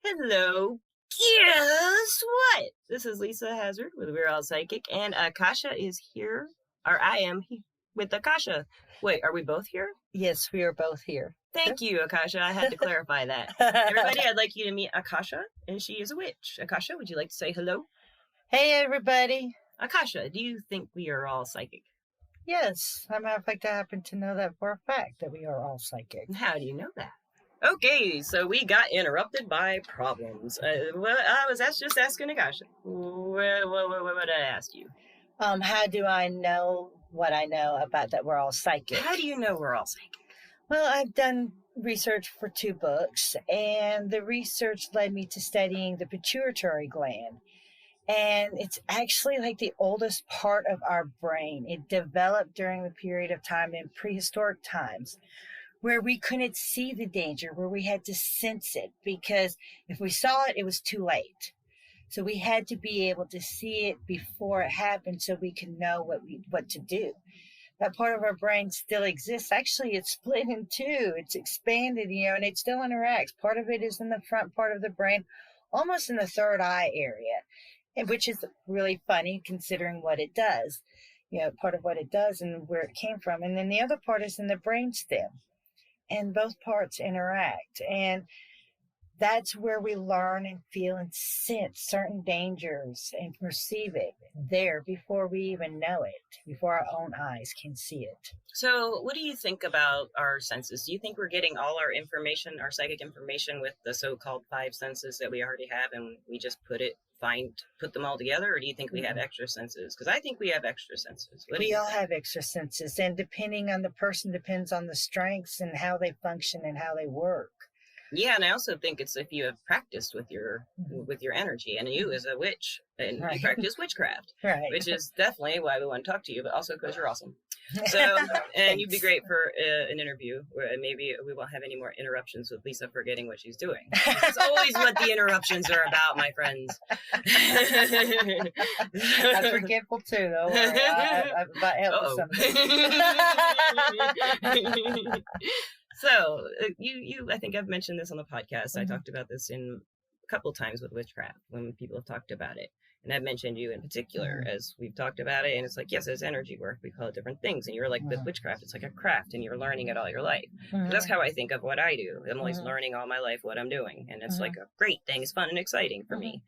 Hello. Guess what? This is Lisa Hazard with We're All Psychic, and Akasha is here. Or I am with Akasha. Wait, are we both here? Yes, we are both here. Thank you, Akasha. I had to clarify that. Everybody, I'd like you to meet Akasha, and she is a witch. Akasha, would you like to say hello? Hey, everybody. Akasha, do you think we are all psychic? Yes, as a matter of fact, I happen to know that for a fact that we are all psychic. How do you know that? Okay, so we got interrupted by problems. Well, I was just asking Akasha. What did I ask you? How do I know what I know about that we're all psychic? How do you know we're all psychic? Well, I've done research for 2 books, and the research led me to studying the pituitary gland. And it's actually like the oldest part of our brain. It developed during the period of time in prehistoric times where we couldn't see the danger, where we had to sense it, because if we saw it, it was too late. So we had to be able to see it before it happened so we can know what to do. That part of our brain still exists. Actually, it's split in 2. It's expanded, and it still interacts. Part of it is in the front part of the brain, almost in the third eye area, which is really funny considering what it does, part of what it does and where it came from. And then the other part is in the brainstem. And both parts interact, and that's where we learn and feel and sense certain dangers and perceive it there before we even know it, before our own eyes can see it. So what do you think about our senses? Do you think we're getting all our information, our psychic information, with the so-called 5 senses that we already have, and we just put them all together? Or do you think we have extra senses? Because I think we have extra senses. We all have extra senses, and depending on the person, depends on the strengths and how they function and how they work. Yeah, and I also think it's if you have practiced with your energy, and you as a witch, and you practice witchcraft, right? Which is definitely why we want to talk to you, but also because you're awesome. So, and you'd be great for an interview where maybe we won't have any more interruptions with Lisa forgetting what she's doing. That's always what the interruptions are about, my friends. I'm forgetful too, though. I'm about helping somebody. So I think I've mentioned this on the podcast. I talked about this in a couple times with witchcraft when people have talked about it. And I've mentioned you in particular as we've talked about it. And it's like, yes, it's energy work. We call it different things. And you're like, with witchcraft, it's like a craft and you're learning it all your life. That's how I think of what I do. I'm always learning all my life what I'm doing. And it's like a great thing. It's fun and exciting for me.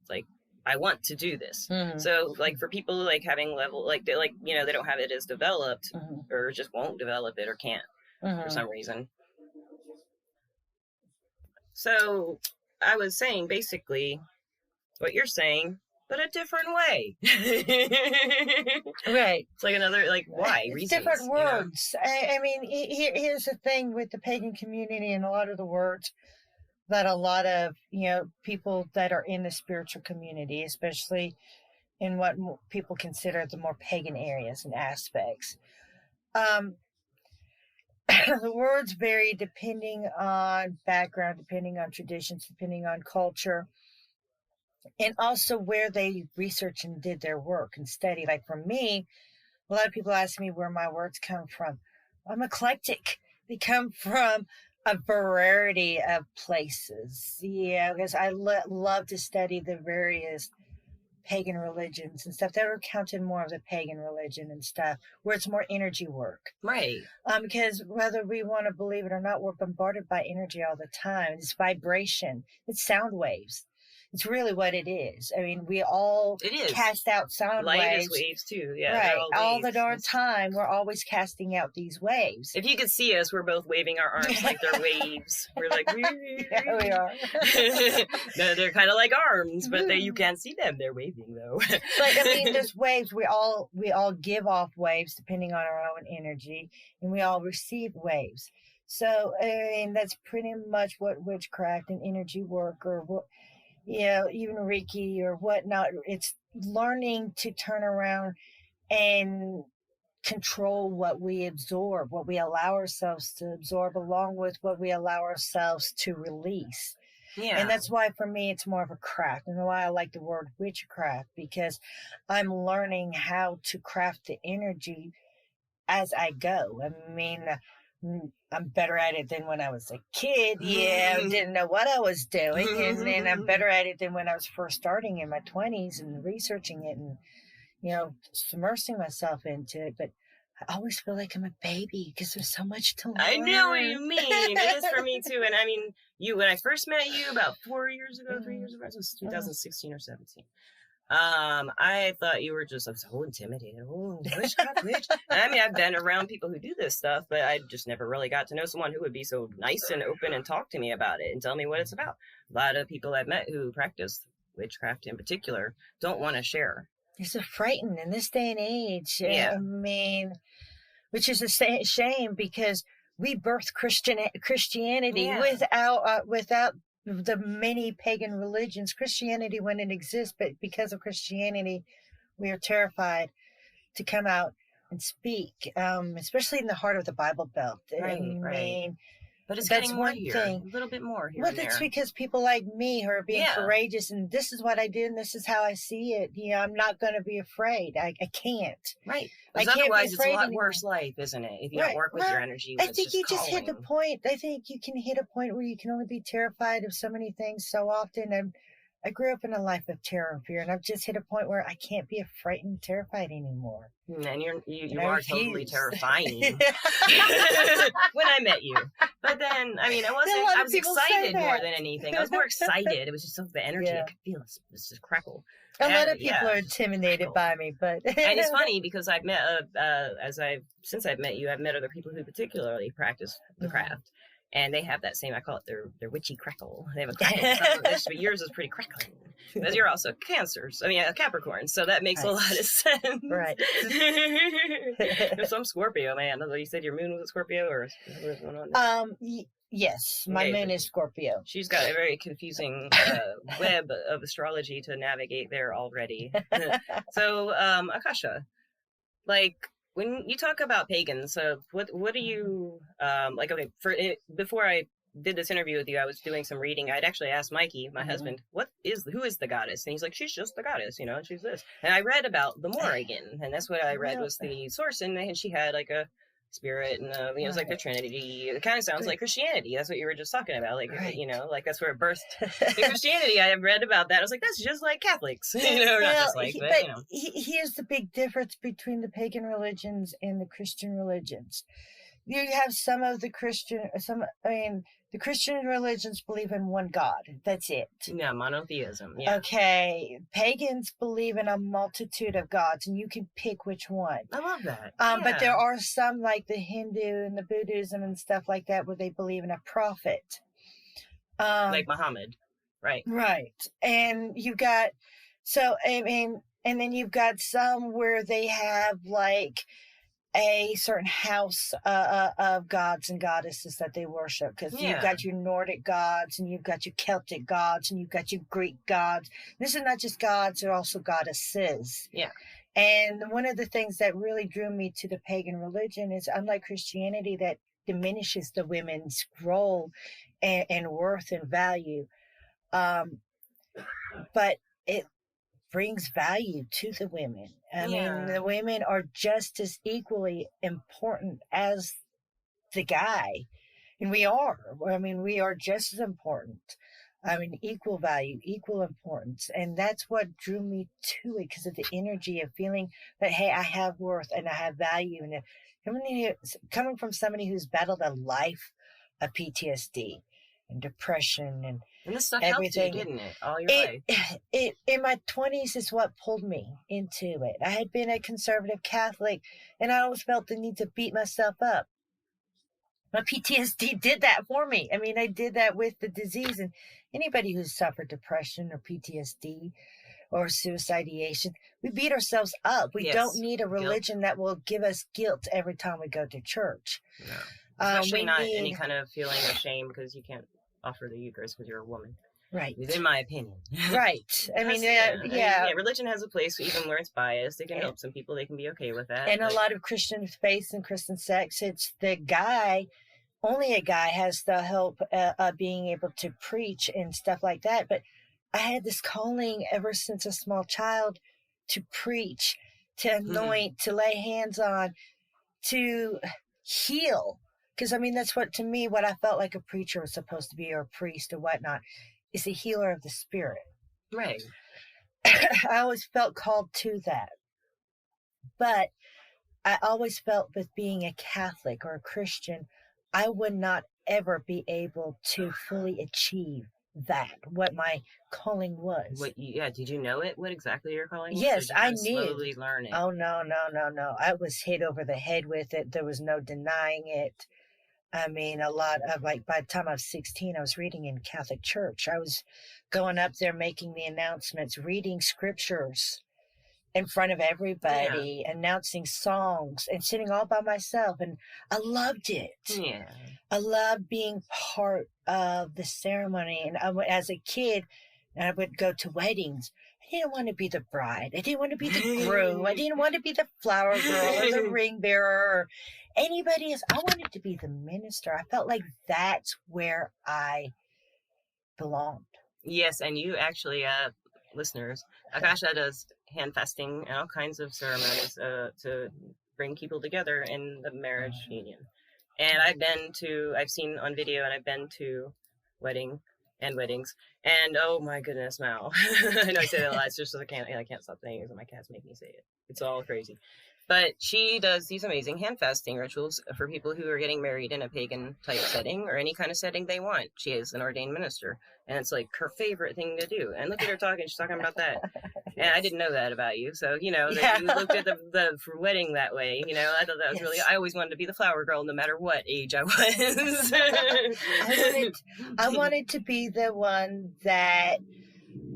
It's like, I want to do this. So like for people like having level, they don't have it as developed or just won't develop it or can't for some reason. So I was saying basically what you're saying, but a different way. Right. It's like another, why? It's reasons, different words. I mean, here's the thing with the pagan community and a lot of the words that a lot of, people that are in the spiritual community, especially in what people consider the more pagan areas and aspects. The words vary depending on background, depending on traditions, depending on culture, and also where they researched and did their work and study. Like for me, a lot of people ask me where my words come from. I'm eclectic. They come from a variety of places. Yeah, because I love to study the various pagan religions and stuff that are counted more of the pagan religion and stuff where it's more energy work, right? Because whether we want to believe it or not, we're bombarded by energy all the time. It's vibration, it's sound waves. It's really what it is. I mean, we all cast out sound waves. Light is waves too. Yeah, right. All the darn time, we're always casting out these waves. If you could see us, we're both waving our arms like they're waves. We're like, yeah, we are. No, they're kind of like arms, but you can't see them. They're waving though. But I mean, there's waves. We all give off waves depending on our own energy, and we all receive waves. So I mean, that's pretty much what witchcraft and energy work, or what. Even Reiki or whatnot, it's learning to turn around and control what we absorb, what we allow ourselves to absorb, along with what we allow ourselves to release. Yeah. And that's why for me it's more of a craft, and why I like the word witchcraft, because I'm learning how to craft the energy as I go. I mean, I'm better at it than when I was a kid. Yeah, I didn't know what I was doing. And I'm better at it than when I was first starting in my 20s and researching it and, submersing myself into it. But I always feel like I'm a baby because there's so much to learn. I know what you mean. It is for me too. And I mean, when I first met you about 3 years ago, it was 2016 or 17. I thought you were just so intimidated. Oh, witchcraft, witch. I mean, I've been around people who do this stuff, but I just never really got to know someone who would be so nice and open and talk to me about it and tell me what it's about. A lot of people I've met who practice witchcraft in particular don't want to share. It's so frightened in this day and age. Yeah. I mean, which is a shame because we birthed Christianity without the many pagan religions. Christianity wouldn't exist, but because of Christianity, we are terrified to come out and speak, especially in the heart of the Bible Belt. Right. But it's getting more here, a little bit more here. Well, that's because people like me who are being courageous, and this is what I do, and this is how I see it. I'm not going to be afraid. I can't. Right. Because otherwise, it's a lot worse life, isn't it? If you don't work with your energy. I think you just hit the point. I think you can hit a point where you can only be terrified of so many things so often. And I grew up in a life of terror and fear, and I've just hit a point where I can't be frightened and terrified anymore. And you are totally terrifying when I met you. But then, I mean, I was excited more than anything. I was more excited. It was just the energy. I could feel it. It just crackle. A lot of people are intimidated by me, but and it's funny because I've met since I've met you, I've met other people who particularly practice the craft. And they have that same, I call it their witchy crackle. They have a crackle, but yours is pretty crackling. Because you're also a Capricorn, so that makes a lot of sense. Right. Some Scorpio, man. You said your moon was a Scorpio, or what's going on? Yes, my moon is Scorpio. She's got a very confusing web of astrology to navigate there already. So, Akasha, when you talk about pagans, what do you like? Okay, before I did this interview with you, I was doing some reading. I'd actually asked Mikey, my husband, who is the goddess? And he's like, she's just the goddess, and she's this. And I read about the Morrigan, and that's what I read was the source, and she had like a spirit, and it was like the Trinity. It kind of sounds like Christianity. That's what you were just talking about, that's where it birthed the Christianity. I have read about that. I was like, that's just like Catholics, Here's the big difference between the pagan religions and the Christian religions. You have the Christian religions believe in one God. That's it. Yeah, monotheism. Yeah. Okay. Pagans believe in a multitude of gods, and you can pick which one. I love that. But there are some, like the Hindu and the Buddhism and stuff like that, where they believe in a prophet. Like Muhammad. Right. Right. And you've got, and then you've got some where they have like a certain house of gods and goddesses that they worship, because you've got your Nordic gods, and you've got your Celtic gods, and you've got your Greek gods. This is not just gods, they're also goddesses. Yeah. And one of the things that really drew me to the pagan religion is, unlike Christianity that diminishes the women's role and worth and value, but it brings value to the women. I mean, the women are just as equally important as the guy. And we are. I mean, we are just as important. I mean, equal value, equal importance. And that's what drew me to it, because of the energy of feeling that, hey, I have worth and I have value. And coming from somebody who's battled a life of PTSD and depression and this stuff everything. Helped you, didn't it? All your life. It in my 20s is what pulled me into it. I had been a conservative Catholic, and I always felt the need to beat myself up. My PTSD did that for me. I mean, I did that with the disease, and anybody who's suffered depression or PTSD or suicidation, we beat ourselves up. We don't need a religion that will give us guilt every time we go to church. No. Especially not any kind of feeling of shame because you can't offer the Eucharist because you're a woman. Right. In my opinion. Right. I mean, religion has a place, even where it's biased. It can help some people. They can be okay with that. And a lot of Christian faith and Christian sects, it's the guy, only a guy has the help of being able to preach and stuff like that. But I had this calling ever since a small child to preach, to anoint, to lay hands on, to heal. Because, I mean, that's what, to me, what I felt like a preacher was supposed to be, or a priest or whatnot, is a healer of the spirit. Right. I always felt called to that. But I always felt with being a Catholic or a Christian, I would not ever be able to fully achieve that, what my calling was. Did you know it, what exactly your calling was? Yes, I knew. Slowly learn it. Oh, no. I was hit over the head with it. There was no denying it. I mean, a lot of, like, by the time I was 16, I was reading in Catholic church. I was going up there making the announcements, reading scriptures in front of everybody, announcing songs, and sitting all by myself. And I loved it. Yeah. I loved being part of the ceremony. And as a kid, I would go to weddings. I didn't want to be the bride. I didn't want to be the groom. I didn't want to be the flower girl or the ring bearer or anybody else. I wanted to be the minister. I felt like that's where I belonged. Yes, and you actually, listeners, Akasha does hand fasting and all kinds of ceremonies to bring people together in the marriage union. And I've seen on video, and I've been to weddings, and oh my goodness, Mal. I know I say that a lot, it's just I can't stop saying it because my cats make me say it. It's all crazy. But she does these amazing hand fasting rituals for people who are getting married in a pagan type setting or any kind of setting they want. She is an ordained minister, and it's like her favorite thing to do. And look at her talking; she's talking about that. And I didn't know that about you, so that you looked at the for wedding that way. I thought that was really. I always wanted to be the flower girl, no matter what age I was. I wanted to be the one that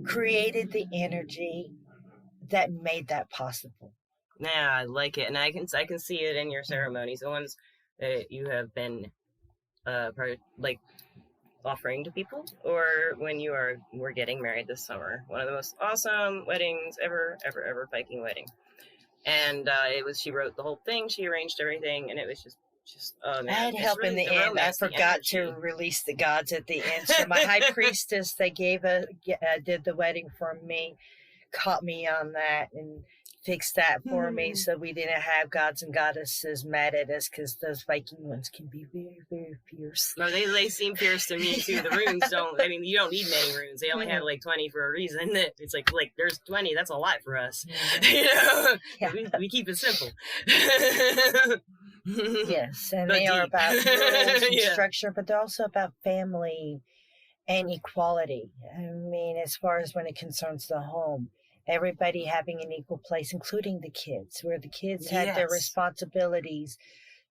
created the energy that made that possible. Yeah, I like it, and I can see it in your ceremonies, the ones that you have been offering to people, or when we're getting married this summer. One of the most awesome weddings ever, Viking wedding. And she wrote the whole thing, she arranged everything, and it was just I had help really in the end. I forgot to release the gods at the end. So my high priestess, they did the wedding for me, caught me on that, and fixed that for me, so we didn't have gods and goddesses mad at us, because those Viking ones can be very, very fierce. No, they seem fierce to me too. The runes don't. I mean, you don't need many runes. They only have like 20 for a reason. It's like there's 20. That's a lot for us. Yeah. We keep it simple. Yes, and they are about rules and structure, but they're also about family and equality. I mean, as far as when it concerns the home. Everybody having an equal place, including the kids, where the kids had their responsibilities,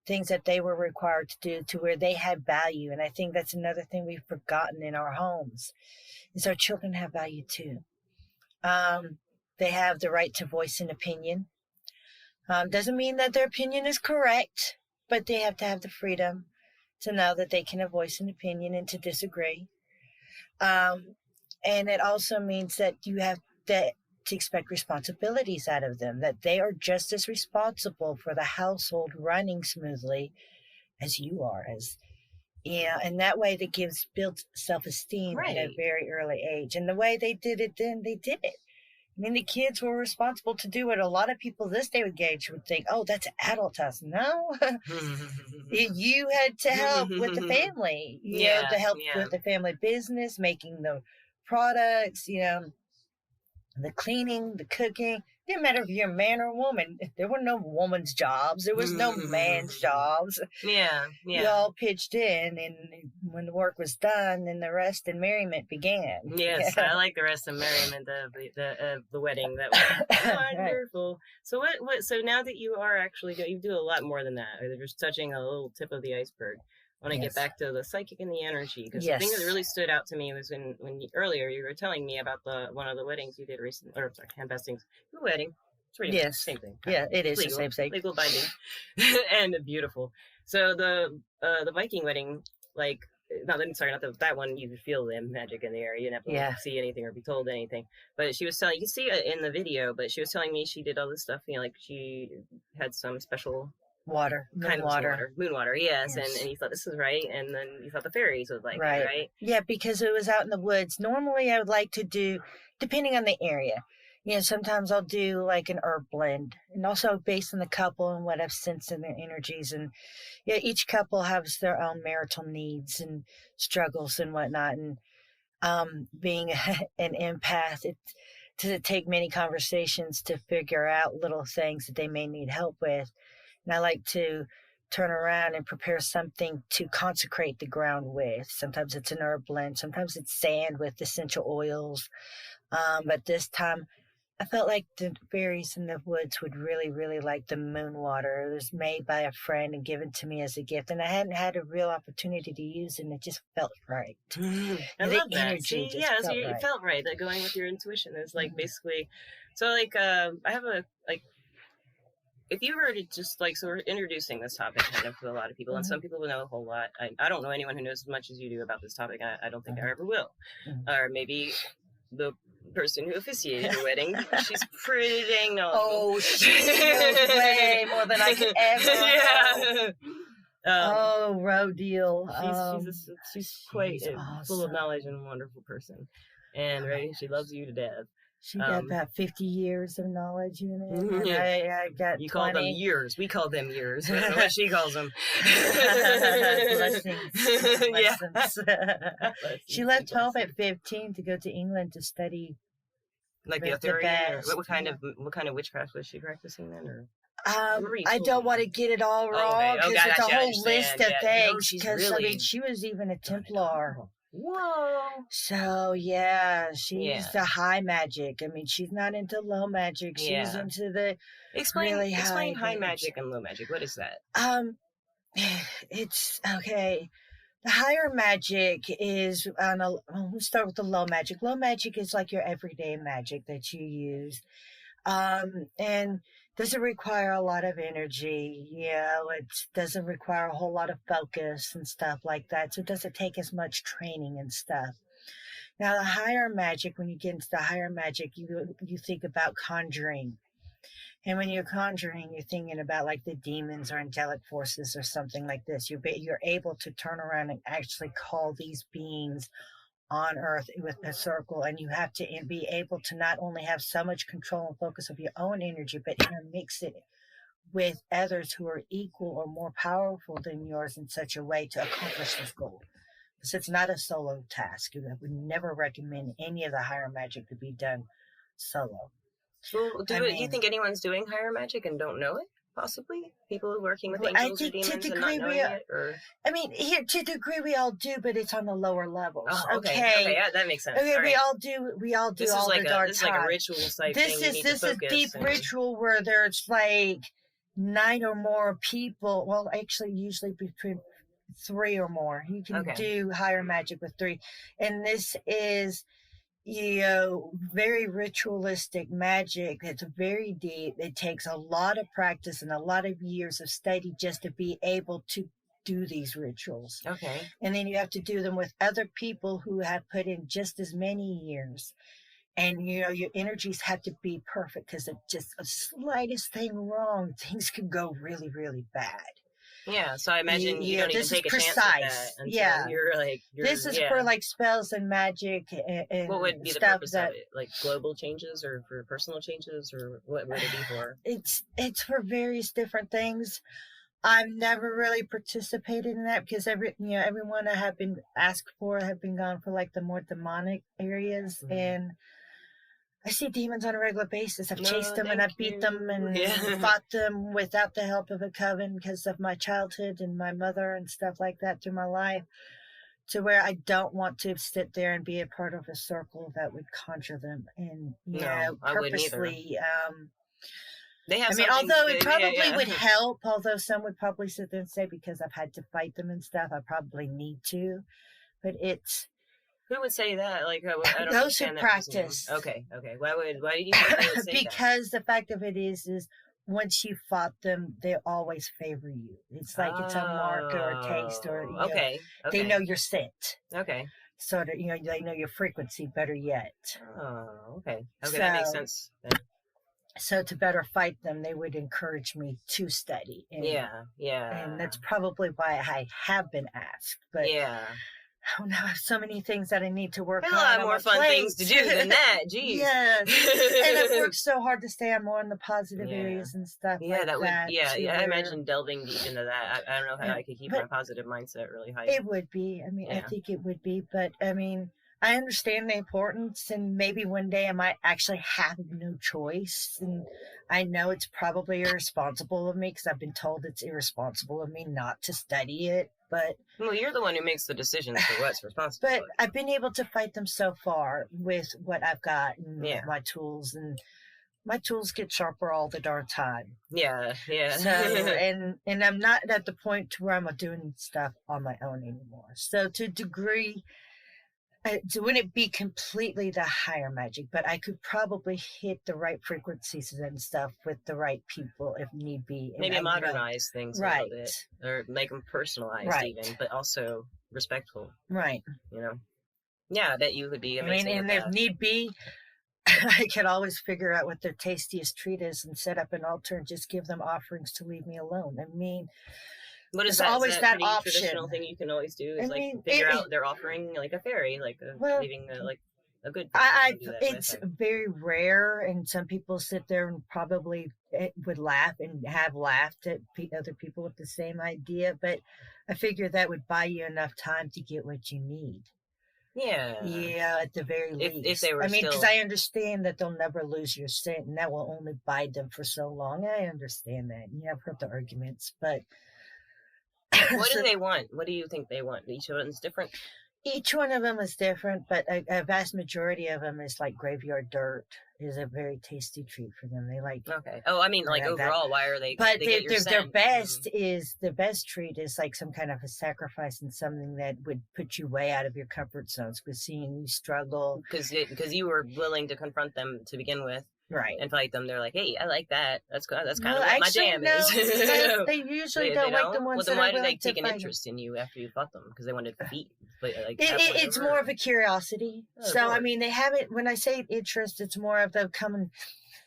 things that they were required to do, to where they had value. And I think that's another thing we've forgotten in our homes, is our children have value too. They have the right to voice an opinion. Doesn't mean that their opinion is correct, but they have to have the freedom to know that they can voice an opinion and to disagree. And it also means that you have to expect responsibilities out of them, that they are just as responsible for the household running smoothly as you are, and that way that builds self-esteem at a very early age. And the way they did it then, they did it. I mean, the kids were responsible to do what a lot of people this day would think, oh, that's adult task. No, you had to help with the family, to help with the family business, making the products, the cleaning, the cooking. Didn't matter if you're a man or a woman. There were no woman's jobs. There was no man's jobs. Yeah. You all pitched in, and when the work was done, then the rest and merriment began. Yes, I like the rest and merriment of the wedding. That was wonderful. Right. So what? So now that you are actually you do a lot more than that. You're just touching a little tip of the iceberg. I want to get back to the psychic and the energy, because the thing that really stood out to me was when earlier you were telling me about one of the weddings you did recently, or sorry, hand fastings. The wedding, it's pretty much the same thing. Yeah, it is legal, the same thing. Legal binding, and beautiful. So the Viking wedding, that one, you could feel the magic in the air. You didn't have to see anything or be told anything. But she was telling, you can see it in the video, but she was telling me she did all this stuff. She had some special moon water, yes. And you thought this is right, and then you thought the fairies would like it, right? Yeah, because it was out in the woods. Normally I would like to do, depending on the area, Yeah, sometimes I'll do like an herb blend, and also based on the couple and what I've sensed in their energies. And yeah, each couple has their own marital needs and struggles and whatnot. And being an empath, it does it take many conversations to figure out little things that they may need help with. And I like to turn around and prepare something to consecrate the ground with. Sometimes it's an herb blend, sometimes it's sand with essential oils. But this time I felt like the fairies in the woods would really, really like the moon water. It was made by a friend and given to me as a gift, and I hadn't had a real opportunity to use it, and it just felt right. I The love that. energy See, just yeah, so felt it right. felt right. That going with your intuition is like basically, so like I have a like. If you were to just like, so we're introducing this topic kind of to a lot of people, and some people will know a whole lot. I don't know anyone who knows as much as you do about this topic. I don't think I ever will. Or maybe the person who officiated your wedding, she's pretty dang knowledgeable. Oh, she knows way more than I could ever. Yeah. Road deal. She's quite awesome. full of knowledge and a wonderful person, and right, she loves you to death. She got about 50 years of knowledge in it. And Yeah. I got you 20. call them years. We call them years. I don't know what she calls them. Blessings. She left home at 15 to go to England to study. Like the Arthurian? What kind of witchcraft was she practicing then? Or I don't want to get it all wrong because it's a whole list of things. Because I mean, she was even a Templar. Whoa! So yeah, she's the high magic. I mean, she's not into low magic. She's into the explain high magic and low magic. What is that? It's okay. The higher magic is let's start with the low magic. Low magic is like your everyday magic that you use, and doesn't require a lot of energy. It doesn't require a whole lot of focus and stuff like that. So it doesn't take as much training and stuff. Now, the higher magic, when you get into the higher magic, you think about conjuring. And when you're conjuring, you're thinking about like the demons or angelic forces or something like this. You're able to turn around and actually call these beings on earth with a circle, and you have to be able to not only have so much control and focus of your own energy, but intermix it with others who are equal or more powerful than yours in such a way to accomplish this goal. Because it's not a solo task. I would never recommend any of the higher magic to be done solo. Well, do you think anyone's doing higher magic and don't know it? Possibly people working with angels or demons and not knowing it, or to a degree we all do, but it's on the lower levels. Oh, okay, yeah, that makes sense. Okay, we all do this all is the dark this is like a ritual type thing. This is a deep ritual where there's like 9 or more people. Well, actually, usually between 3 or more. You can do higher magic with 3, and this is very ritualistic magic. It's very deep. It takes a lot of practice and a lot of years of study just to be able to do these rituals. Okay. And then you have to do them with other people who have put in just as many years. And, your energies have to be perfect, because if just a slightest thing wrong, things can go really, really bad. Yeah, so I imagine you don't even take a chance at that until this is for like spells and magic and what would be the purpose of it? Like global changes or for personal changes, or what would it be for? It's for various different things. I've never really participated in that because everyone I have been asked for have been gone for like the more demonic areas, and I see demons on a regular basis. I've chased them and I've beat them and fought them without the help of a coven because of my childhood and my mother and stuff like that through my life, to where I don't want to sit there and be a part of a circle that would conjure them and purposely. They have although it probably would help, although some would probably sit there and say because I've had to fight them and stuff, I probably need to, but it's. Who would say that? Like, I don't those who practice. Okay. Why do you think they would say because the fact of it is once you fought them, they always favor you. It's like it's a mark or a taste, or they know you're sent. Okay. So that they know your frequency better yet. Oh, okay. Okay, that makes sense. So to better fight them, they would encourage me to study. And, yeah. And that's probably why I have been asked. But Oh no, I have so many things that I need to work There's on. a lot more fun things to do than that. Jeez. Yes. And I've worked so hard to stay on more in the positive areas and stuff like that would, that. I imagine delving deep into that. I don't know how I could keep my positive mindset really high. It would be. I mean, I think it would be. But, I mean, I understand the importance, and maybe one day I might actually have no choice. And I know it's probably irresponsible of me because I've been told it's irresponsible of me not to study it. But well, you're the one who makes the decisions for what's responsible. But I've been able to fight them so far with what I've got and my tools, and my tools get sharper all the darn time. Yeah. So and I'm not at the point to where I'm doing stuff on my own anymore. So to a degree, it wouldn't be completely the higher magic, but I could probably hit the right frequencies and stuff with the right people if need be. Maybe modernize things a little bit, or make them personalized even, but also respectful. Right. You know? Yeah, I bet you would be amazing. I mean, and if need be, I could always figure out what their tastiest treat is and set up an altar and just give them offerings to leave me alone. I mean, what is that? Always that option. Traditional thing you can always do is figure out their offering, like a fairy, leaving a good. It's very rare, and some people sit there and probably would laugh and have laughed at other people with the same idea. But I figure that would buy you enough time to get what you need. Yeah, at the very least. If they were, because I understand that they'll never lose your scent, and that will only bide them for so long. I understand that. I've heard the arguments, but. What do they want? What do you think they want? Each one's different? Each one of them is different, but a vast majority of them is like graveyard dirt is a very tasty treat for them. They like. Okay. Oh, I mean, like overall, why are they? But their best the best treat is like some kind of a sacrifice and something that would put you way out of your comfort zones. Because seeing you struggle, because you were willing to confront them to begin with. Right. And fight them. They're like, hey, I like that. That's kind of what my jam is. They usually don't like the ones. Well, then why do they take an interest in you after you fought them? Because they wanted to beat. It's more of a curiosity. So I mean, they haven't. When I say interest, it's more of them come and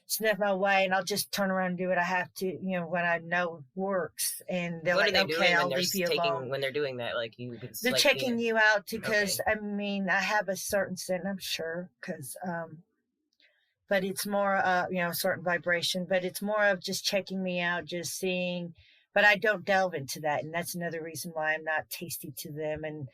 sniff my way, and I'll just turn around and do what I have to. When I know works, and they're like, okay, I'll leave you alone. When they're doing that, like you, they're checking you out because I mean, I have a certain scent. I'm sure because. But it's more, certain vibration, but it's more of just checking me out, just seeing, but I don't delve into that. And that's another reason why I'm not tasty to them. And,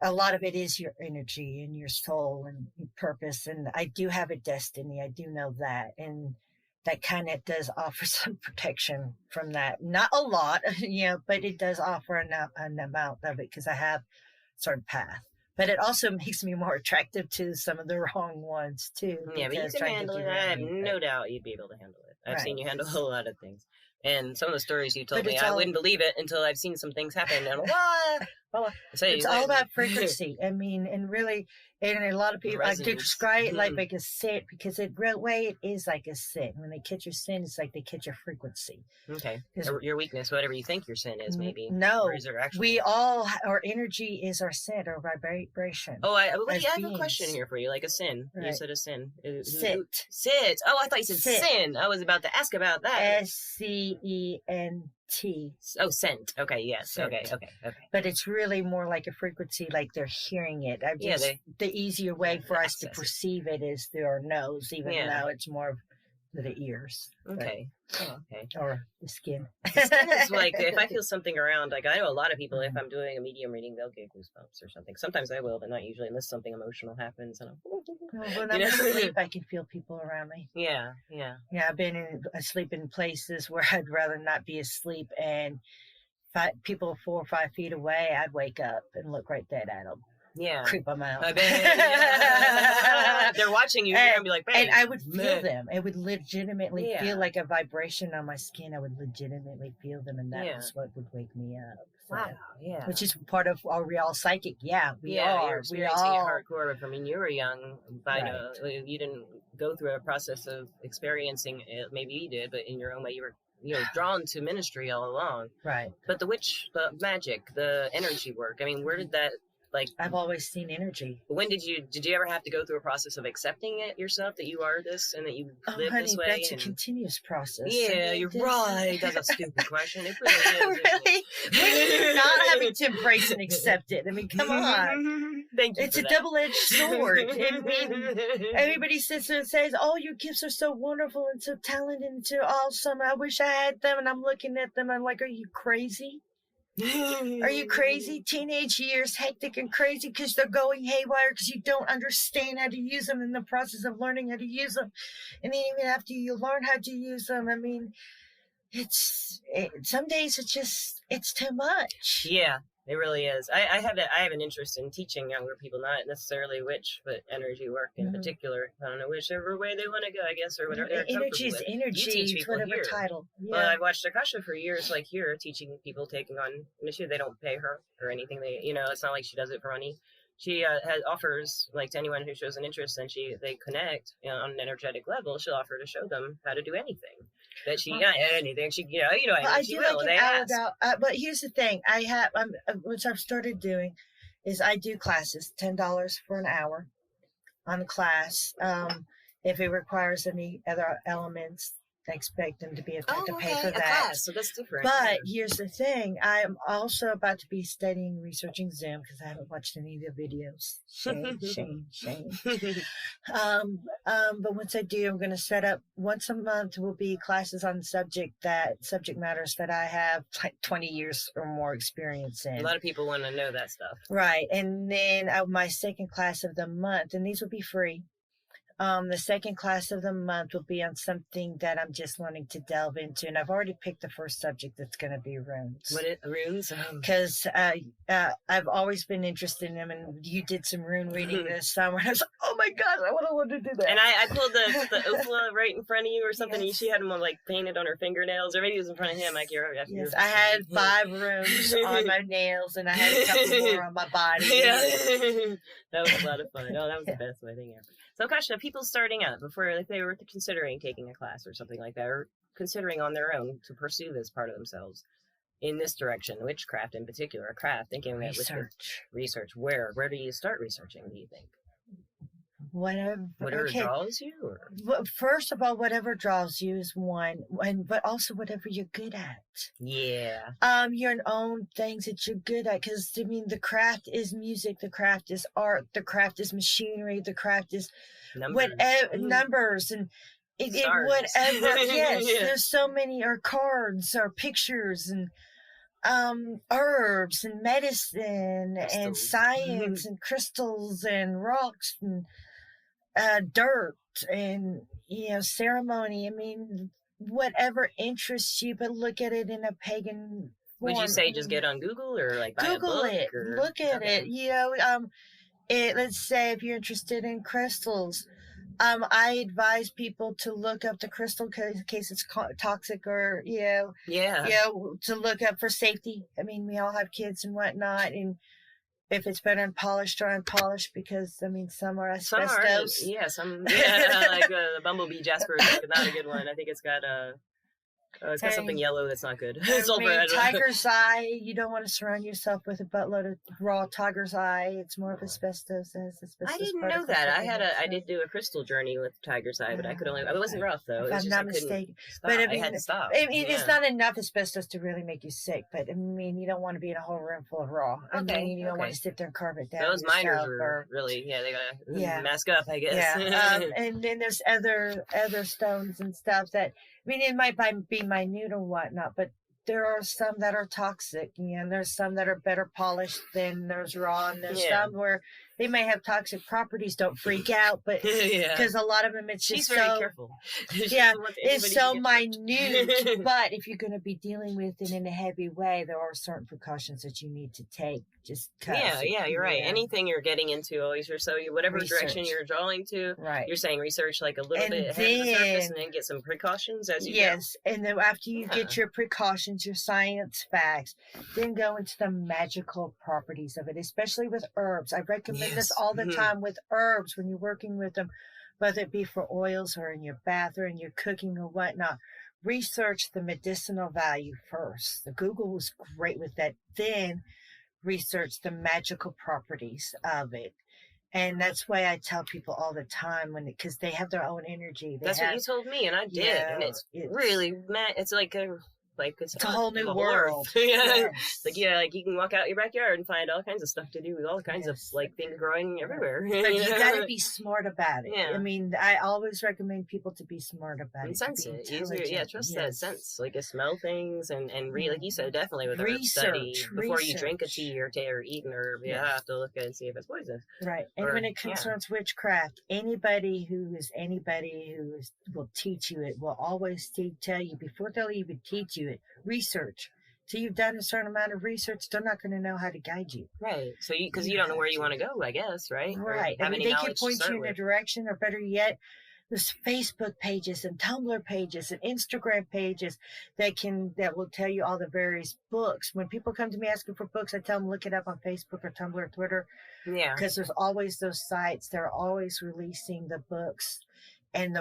a lot of it is your energy and your soul and your purpose. And I do have a destiny. I do know that. And that kind of does offer some protection from that. Not a lot, but it does offer an amount of it because I have a certain path. But it also makes me more attractive to some of the wrong ones, too. Yeah, but you can handle it. I have no doubt you'd be able to handle it. I've seen you handle a lot of things. And some of the stories you told me, I wouldn't believe it until I've seen some things happen. And I'm like, what? It's all about frequency. I mean, and really, and a lot of people, I describe it like a scent because it is like a scent. When they catch your scent, it's like they catch your frequency. Okay. Your weakness, whatever you think your scent is, maybe. No. Or is there actually... our energy is our scent, our vibration. Oh, I have a question here for you, like a sin. Right. You said a sin. Sit. Oh, I thought you said sin. I was about to ask about that. SCENT. Oh, scent. Okay, yes. Scent. Okay. But it's really more like a frequency, like they're hearing it. The easier way for us to perceive it is through our nose, even though it's more of the ears. Okay. Or the skin. The skin is like, if I feel something around, like I know a lot of people, if I'm doing a medium reading, they'll get goosebumps or something. Sometimes I will, but not usually unless something emotional happens. And when I'm asleep, I can feel people around me. Yeah. I've been asleep in places where I'd rather not be asleep, and people 4 or 5 feet away, I'd wake up and look right dead at them. Yeah. Creep them out. I bet. They're watching you and be like, bang. And I would feel them. It would legitimately feel like a vibration on my skin. I would legitimately feel them, and that was what would wake me up. So, wow. Yeah. Which is part of our real psychic. Yeah, we are. You're experiencing it hardcore. I mean, you were young. You didn't go through a process of experiencing it. Maybe you did, but in your own way, you were drawn to ministry all along. Right. But the magic, the energy work, I mean, where did that like, I've always seen energy. when did you ever have to go through a process of accepting it yourself, that you are this and that you live honey, this way? That's a continuous process. Yeah, you're right. That's a stupid question. It really is. Really? When you're not having to embrace and accept it. I mean, come on. Thank you. It's a double-edged sword. I mean, everybody sits there and says, "Oh, your gifts are so wonderful and so talented and so awesome. I wish I had them." And I'm looking at them. I'm like, "Are you crazy? Are you crazy? Teenage years, hectic and crazy because they're going haywire because you don't understand how to use them in the process of learning how to use them. And then even after you learn how to use them, I mean, some days it's too much." Yeah, it really is. I have an interest in teaching younger people, not necessarily witch, but energy work in particular. I don't know, whichever way they want to go, I guess, or whatever they're Energy is comfortable with. energy, You teach people whatever here. title. Yeah. Well, I've watched Akasha for years, like here, teaching people, taking on initiative. They don't pay her or anything. It's not like she does it for money. She offers, like, to anyone who shows an interest, and they connect on an energetic level. She'll offer to show them how to do anything. That she anything she she will. Like they ask. But here's the thing: which I've started doing, is I do classes, $10 for an hour, on the class. If it requires any other elements, I expect them to be able to pay for that. Class, so that's different. But here's the thing: I'm also about to be studying, researching Zoom because I haven't watched any of the videos. Shame. But once I do, I'm going to set up once a month. Will be classes on subject matters that I have like 20 years or more experience in. A lot of people want to know that stuff, right? And then my second class of the month, and these will be free. The second class of the month will be on something that I'm just wanting to delve into, and I've already picked the first subject. That's going to be runes. Runes? Because I've always been interested in them, and you did some rune reading this summer, and I was like, "Oh my gosh, I want to do that." And I pulled the Opala right in front of you or something. Yes. She had them like painted on her fingernails, or maybe it was in front of him. Like yes, I had 5 runes on my nails, and I had a couple more on my body. Yeah. That was a lot of fun. Oh, that was the best thing ever. So, Akasha, people starting out, before, if they were considering taking a class or something like that, or considering on their own to pursue this part of themselves in this direction, witchcraft in particular, a craft, thinking that research, where do you start researching, do you think? Whatever draws you? Or? First of all, whatever draws you is one, but also whatever you're good at. Yeah. Your own things that you're good at, because I mean, the craft is music, the craft is art, the craft is machinery, the craft is numbers and whatever. Yes, yeah. There's so many, or cards, or pictures, and herbs and medicine and science and crystals and rocks and dirt and ceremony. I mean, whatever interests you, but look at it in a pagan form. Would you say just get on Google, or like buy Google a book, it, or look at it? Let's say if you're interested in crystals, I advise people to look up the crystal in case it's toxic, or to look up for safety. I mean, we all have kids and whatnot, and if it's been unpolished or unpolished, because I mean, some are asbestos. Like the bumblebee jasper is not a good one. I think it's got it's got something yellow that's not good. Tiger's eye. You don't want to surround yourself with a buttload of raw tiger's eye. It's more of asbestos. I didn't know that. I did do a crystal journey with tiger's eye, but I could only. It wasn't rough though. If I'm not mistaken. But I had to stop. I mean, it's not enough asbestos to really make you sick. But I mean, you don't want to be in a whole room full of raw. I mean, you don't want to sit there and carve it down. Those miners are really, they gotta mask up, I guess. Yeah. And then there's other stones and stuff that. I mean, it might be minute or whatnot, but there are some that are toxic, and there's some that are better polished than there's raw, and there's some where they may have toxic properties. Don't freak out, but because a lot of them, it's just very careful. It's so minute. But if you're going to be dealing with it in a heavy way, there are certain precautions that you need to take. Just you're right. Anything you're getting into, always whatever direction you're drawing to, you're saying research like a little bit ahead of the surface, and then get some precautions as you go. Yes, and then after you get your precautions, your science facts, then go into the magical properties of it, especially with herbs. I recommend this all the time with herbs when you're working with them, whether it be for oils or in your bath or in your cooking or whatnot. Research the medicinal value first. The Google was great with that. Then research the magical properties of it. And that's why I tell people all the time because they have their own energy. That's what you told me, and I did, and it's really it's like it's a whole new world. Yes. Like you can walk out your backyard and find all kinds of stuff to do with all kinds of things growing everywhere. But you got to be smart about it. Yeah. I mean, I always recommend people to be smart about it. Sense it. Trust that sense. Like you smell things and read, like you said, definitely with study before you drink a tea or eat an herb. You have to look and see if it's poisonous. Right. And when it concerns witchcraft, anybody who will teach you it will always tell you before they'll even teach you it, research. So you've done a certain amount of research, they're not going to know how to guide you. Right. So because you don't know where you want to go, I guess, right? Right. I mean, they can point you in a direction, or better yet, there's Facebook pages and Tumblr pages and Instagram pages that will tell you all the various books. When people come to me asking for books, I tell them look it up on Facebook or Tumblr or Twitter. Yeah. Because there's always those sites. They're always releasing the books. And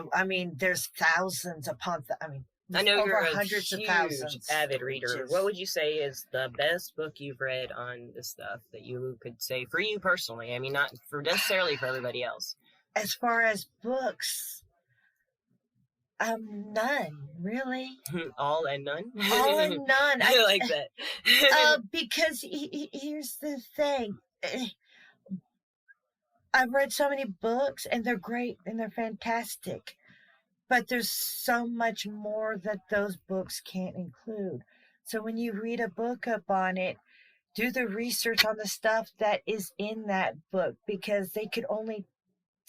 there's thousands upon I know you're a hundreds huge of thousands avid reader. What would you say is the best book you've read on this stuff that you could say for you personally? I mean, not necessarily for everybody else. As far as books, none, really. All and none? All and none. I like that. Because here's the thing. I've read so many books, and they're great, and they're fantastic. But there's so much more that those books can't include. So when you read a book up on it, do the research on the stuff that is in that book, because they could only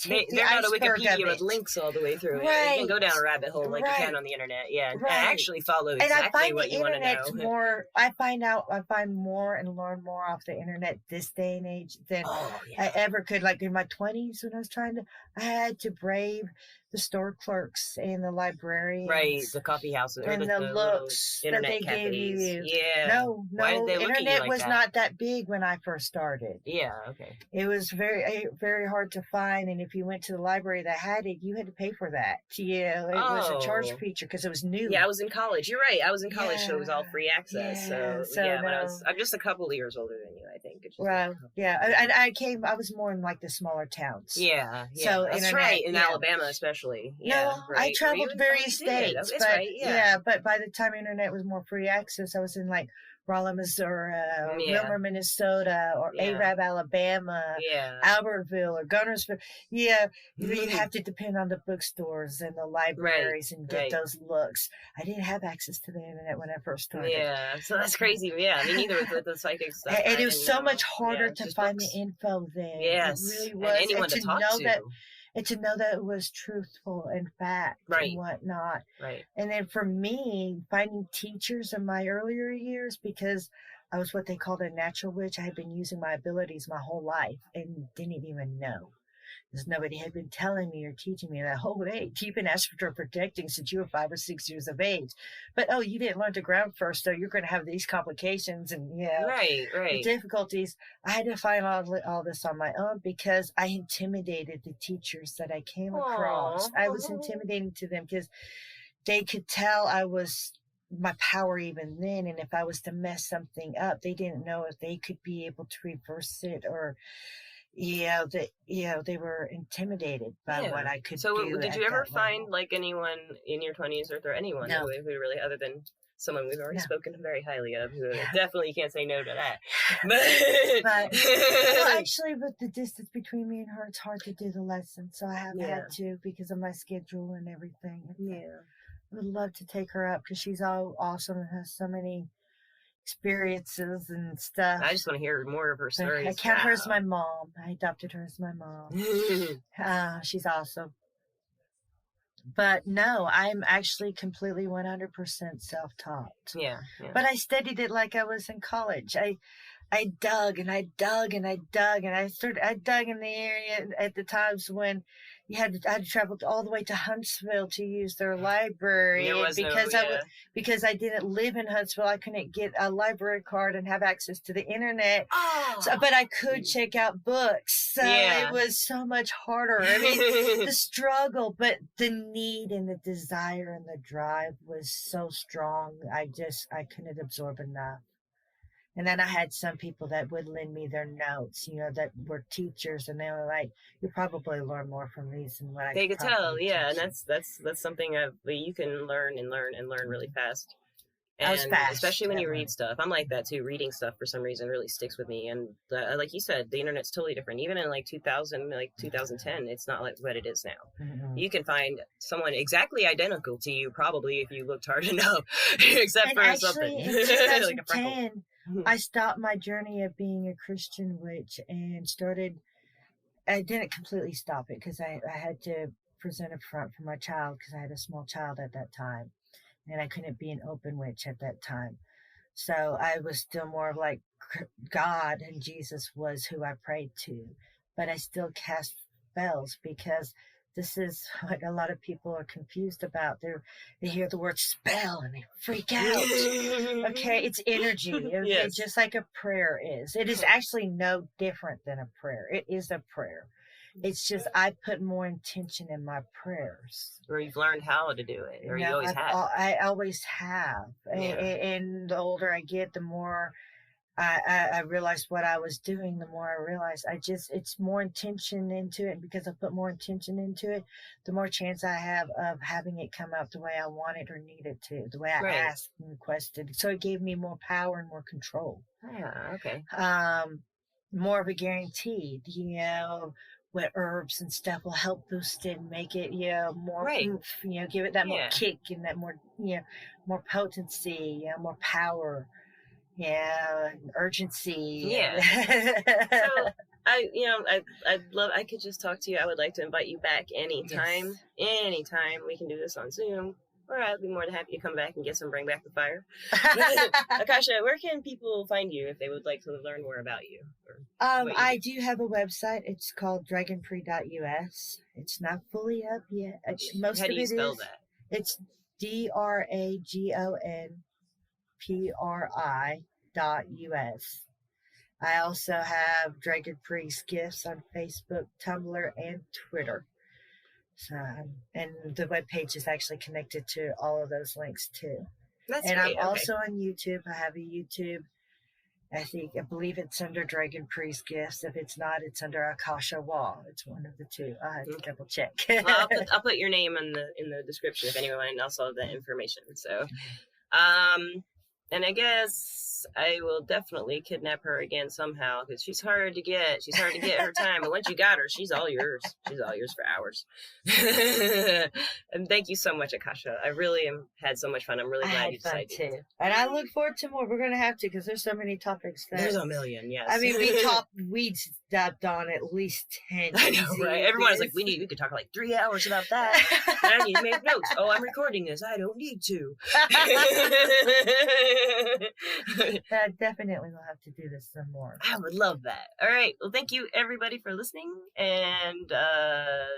take the iceberg not a Wikipedia of with links all the way through. Right. You can go down a rabbit hole like you can on the internet. Yeah, and actually follow exactly what you want to know. I find more and learn more off the internet this day and age than I ever could. Like in my 20s when I had to brave the store clerks and the librarians. Right, the coffee houses. And the looks that they gave you. Yeah. No, internet was not that big when I first started. Yeah, okay. It was very, very hard to find, and if you went to the library that had it, you had to pay for that. Yeah, it was a charge feature because it was new. Yeah, I was in college. You're right. I was in college, so it was all free access. I'm just a couple of years older than you, I think. I was more in like the smaller towns. Yeah. So that's right, in Alabama especially. I traveled various states, but by the time internet was more free access, I was in like Rolla, Missouri, or Wilmer, Minnesota, or Arab, Alabama, Albertville, or Gunnersville. Yeah, you have to depend on the bookstores and the libraries and get those looks. I didn't have access to the internet when I first started. Yeah, so that's crazy. Yeah, I mean, neither with the psychic stuff. And it was so much harder to find the info then. Yes, it really was. And anyone to talk to. And to know that it was truthful and fact and whatnot. Right. And then for me, finding teachers in my earlier years, because I was what they called a natural witch. I had been using my abilities my whole life and didn't even know. Because nobody had been telling me or teaching me that, you've been astral protecting since you were 5 or 6 years of age. But, you didn't learn to ground first, so you're going to have these complications and, the difficulties. I had to find all this on my own because I intimidated the teachers that I came across. I was intimidating to them because they could tell I was my power even then, and if I was to mess something up, they didn't know if they could be able to reverse it or... they were intimidated by what I could do. So did you ever find like anyone in your 20s or anyone who really, other than someone we've already spoken very highly of, who definitely can't say no to that. But actually, with the distance between me and her, it's hard to do the lesson. So I have had to because of my schedule and everything. I would love to take her up because she's all awesome and has so many experiences and stuff. I just want to hear more of her stories. I count her as my mom. I adopted her as my mom. She's awesome. But no, I'm actually completely 100% self-taught. Yeah. But I studied it like I was in college. I dug and I dug and I dug and I dug in the area at the times when I had to travel all the way to Huntsville to use their library because I didn't live in Huntsville. I couldn't get a library card and have access to the internet. But I could check out books. So it was so much harder. I mean, the struggle, but the need and the desire and the drive was so strong. I couldn't absorb enough. And then I had some people that would lend me their notes, that were teachers, and they were like, "You probably learn more from these than what I They could tell, probably yeah, and teach you." that's something you can learn and learn and learn really fast. I was And fast especially when at you read learning. stuff, I'm like that too. Reading stuff for some reason really sticks with me. And like you said, the internet's totally different. Even in like 2000, like 2010, it's not like what it is now. Mhm. You can find someone exactly identical to you, probably if you looked hard enough, except And for actually, something in like a freckle. 2010, I stopped my journey of being a Christian witch and started. I didn't completely stop it because I had to present a front for my child because I had a small child at that time, and I couldn't be an open witch at that time. So I was still more of like God, and Jesus was who I prayed to, but I still cast spells because this is what a lot of people are confused about. They hear the word spell and they freak out. Okay, it's energy. Okay, Yes. just like a prayer is. It is actually no different than a prayer. It is a prayer. It's just I put more intention in my prayers. Or you've learned how to do it, or you always have. I always have. Yeah. And the older I get, the more I realized what I was doing, the more I realized it's more intention into it. And because I put more intention into it, the more chance I have of having it come out the way I want it or need it to, the way I Right. asked and requested. So it gave me more power and more control. Yeah, okay. More of a guarantee, what herbs and stuff will help boost it and make it, more Right. oomph, give it that more Yeah. kick and that more, more potency, more power, urgency. Yeah. So I could just talk to you. I would like to invite you back anytime. Yes. Anytime we can do this on Zoom. Or I'd be more than happy to come back and get some Bring Back the Fire. Akasha, where can people find you if they would like to learn more about you? I do have a website. It's called dragonprix.us. It's not fully up yet. Most How do of you it spell is. that? It's DRAGONPRI.us. I also have Dragon Priest Gifts on Facebook, Tumblr, and Twitter. So, and the webpage is actually connected to all of those links too. That's and great. I'm also on YouTube. I have a YouTube. I believe it's under Dragon Priest Gifts. If it's not, it's under Akasha Wall. It's one of the two. I have to double check. Well, I'll put your name in the description if anyone else has that information. So, and I guess I will definitely kidnap her again somehow because she's hard to get. She's hard to get her time. But once you got her, she's all yours. She's all yours for hours. And thank you so much, Akasha. I really had so much fun. I'm really glad you decided to. And I look forward to more. We're going to have to because there's so many topics. There's a million, yes. I mean, we stepped on at least 10. I know, right? Everyone's like, we could talk for like 3 hours about that. And I need to make notes. Oh, I'm recording this. I don't need to. I definitely will have to do this some more. I would love that. All right. Well, thank you everybody for listening. And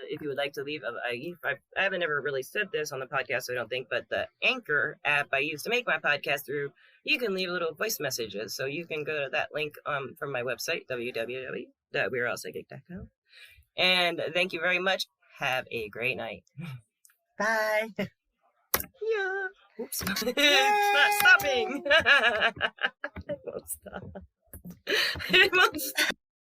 if you would like to leave, I haven't ever really said this on the podcast, I don't think, but the Anchor app I use to make my podcast through, you can leave little voice messages. So you can go to that link from my website, www.weareallpsychic.com. And thank you very much. Have a great night. Bye. Yeah. Oops. It's not stopping. It won't stop. It won't stop.